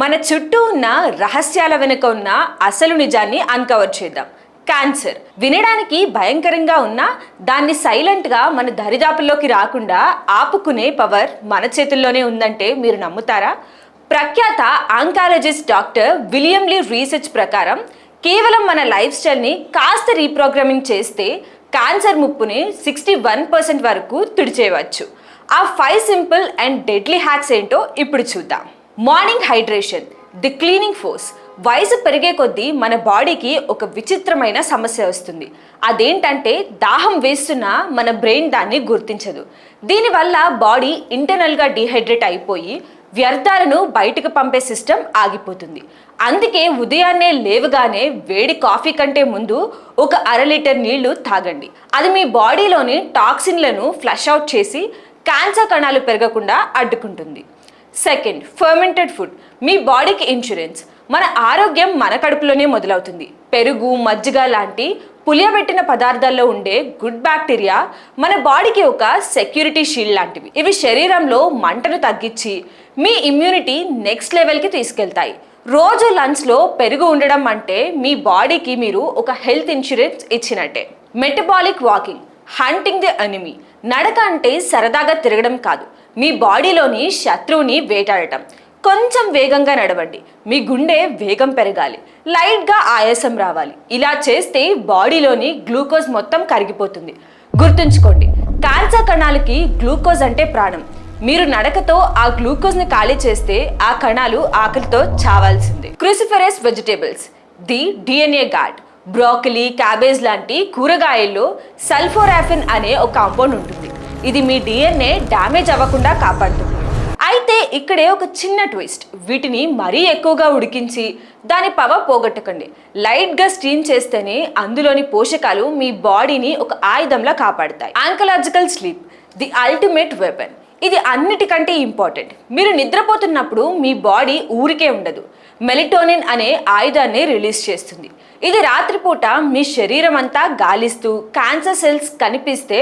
మన చుట్టూ ఉన్న రహస్యాల వెనుక ఉన్న అసలు నిజాన్ని అన్కవర్ చేద్దాం. క్యాన్సర్ వినడానికి భయంకరంగా ఉన్నా దాన్ని సైలెంట్గా మన దరిదాపుల్లోకి రాకుండా ఆపుకునే పవర్ మన చేతుల్లోనే ఉందంటే మీరు నమ్ముతారా? ప్రఖ్యాత ఆంకాలజిస్ట్ డాక్టర్ విలియం లీ రీసెర్చ్ ప్రకారం కేవలం మన లైఫ్ స్టైల్ని కాస్త రీప్రోగ్రామింగ్ చేస్తే క్యాన్సర్ ముప్పుని 61% వరకు తుడిచేయవచ్చు. ఆ 5 సింపుల్ అండ్ డెడ్లీ హ్యాక్స్ ఏంటో ఇప్పుడు చూద్దాం. Morning hydration, the cleaning force. వయసు పెరిగే కొద్దీ మన బాడీకి ఒక విచిత్రమైన సమస్య వస్తుంది. అదేంటంటే దాహం వేస్తున్నా మన బ్రెయిన్ దాన్ని గుర్తించదు. దీనివల్ల బాడీ ఇంటర్నల్గా డీహైడ్రేట్ అయిపోయి వ్యర్థాలను బయటకు పంపే సిస్టమ్ ఆగిపోతుంది. అందుకే ఉదయాన్నే లేవగానే వేడి కాఫీ కంటే ముందు ఒక 1/2 లీటర్ నీళ్లు తాగండి. అది మీ బాడీలోని టాక్సిన్లను ఫ్లష్ అవుట్ చేసి క్యాన్సర్ కణాలు పెరగకుండా అడ్డుకుంటుంది. సెకండ్, ఫర్మెంటెడ్ ఫుడ్ మీ బాడీకి ఇన్సూరెన్స్. మన ఆరోగ్యం మన కడుపులోనే మొదలవుతుంది. పెరుగు, మజ్జిగ లాంటి పులియబెట్టిన పదార్థాల్లో ఉండే గుడ్ బ్యాక్టీరియా మన బాడీకి ఒక సెక్యూరిటీ షీల్డ్ లాంటివి. ఇవి శరీరంలో మంటను తగ్గించి మీ ఇమ్యూనిటీ నెక్స్ట్ లెవెల్కి తీసుకెళ్తాయి. రోజు లంచ్లో పెరుగు ఉండడం అంటే మీ బాడీకి మీరు ఒక హెల్త్ ఇన్సూరెన్స్ ఇచ్చినట్టే. Metabolic walking, hunting the enemy. నడక అంటే సరదాగా తిరగడం కాదు, మీ బాడీలోని శత్రువుని వేటాడటం. కొంచెం వేగంగా నడవండి, మీ గుండె వేగం పెరగాలి, లైట్గా ఆయాసం రావాలి. ఇలా చేస్తే బాడీలోని గ్లూకోజ్ మొత్తం కరిగిపోతుంది. గుర్తుంచుకోండి, క్యాన్సర్ కణాలకి గ్లూకోజ్ అంటే ప్రాణం. మీరు నడకతో ఆ గ్లూకోజ్ని ఖాళీ చేస్తే ఆ కణాలు ఆకలితో చావాల్సిందే. Cruciferous vegetables, the DNA guard. Broccoli, cabbage లాంటి కూరగాయల్లో సల్ఫోరాఫిన్ అనే ఒక కాంపౌండ్ ఉంటుంది. ఇది మీ డిఎన్ఏ డ్యామేజ్ అవ్వకుండా కాపాడుతుంది. అయితే ఇక్కడే ఒక చిన్న ట్విస్ట్. వీటిని మరీ ఎక్కువగా ఉడికించి దాని పవర్ పోగొట్టకండి. లైట్గా స్టీమ్ చేస్తేనే అందులోని పోషకాలు మీ బాడీని ఒక ఆయుధంలా కాపాడుతాయి. Oncological sleep, the ultimate weapon. ఇది అన్నిటికంటే ఇంపార్టెంట్. మీరు నిద్రపోతున్నప్పుడు మీ బాడీ ఊరికే ఉండదు, మెలటోనిన్ అనే ఆయుధాన్ని రిలీజ్ చేస్తుంది. ఇది రాత్రిపూట మీ శరీరం అంతా గాలిస్తూ క్యాన్సర్ సెల్స్ కనిపిస్తే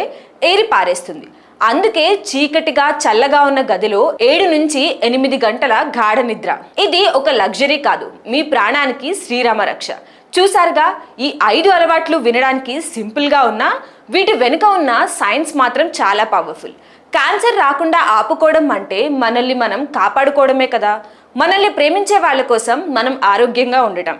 ఏరి పారేస్తుంది. అందుకే చీకటిగా చల్లగా ఉన్న గదిలో 7 నుంచి 8 గంటల గాఢ నిద్ర. ఇది ఒక లగ్జరీ కాదు, మీ ప్రాణానికి శ్రీరామ రక్ష. చూసారుగా, ఈ 5 అలవాట్లు వినడానికి సింపుల్గా ఉన్నా వీటి వెనుక ఉన్న సైన్స్ మాత్రం చాలా పవర్ఫుల్. క్యాన్సర్ రాకుండా ఆపుకోవడం అంటే మనల్ని మనం కాపాడుకోవడమే కదా. మనల్ని ప్రేమించే వాళ్ళ కోసం మనం ఆరోగ్యంగా ఉండటం.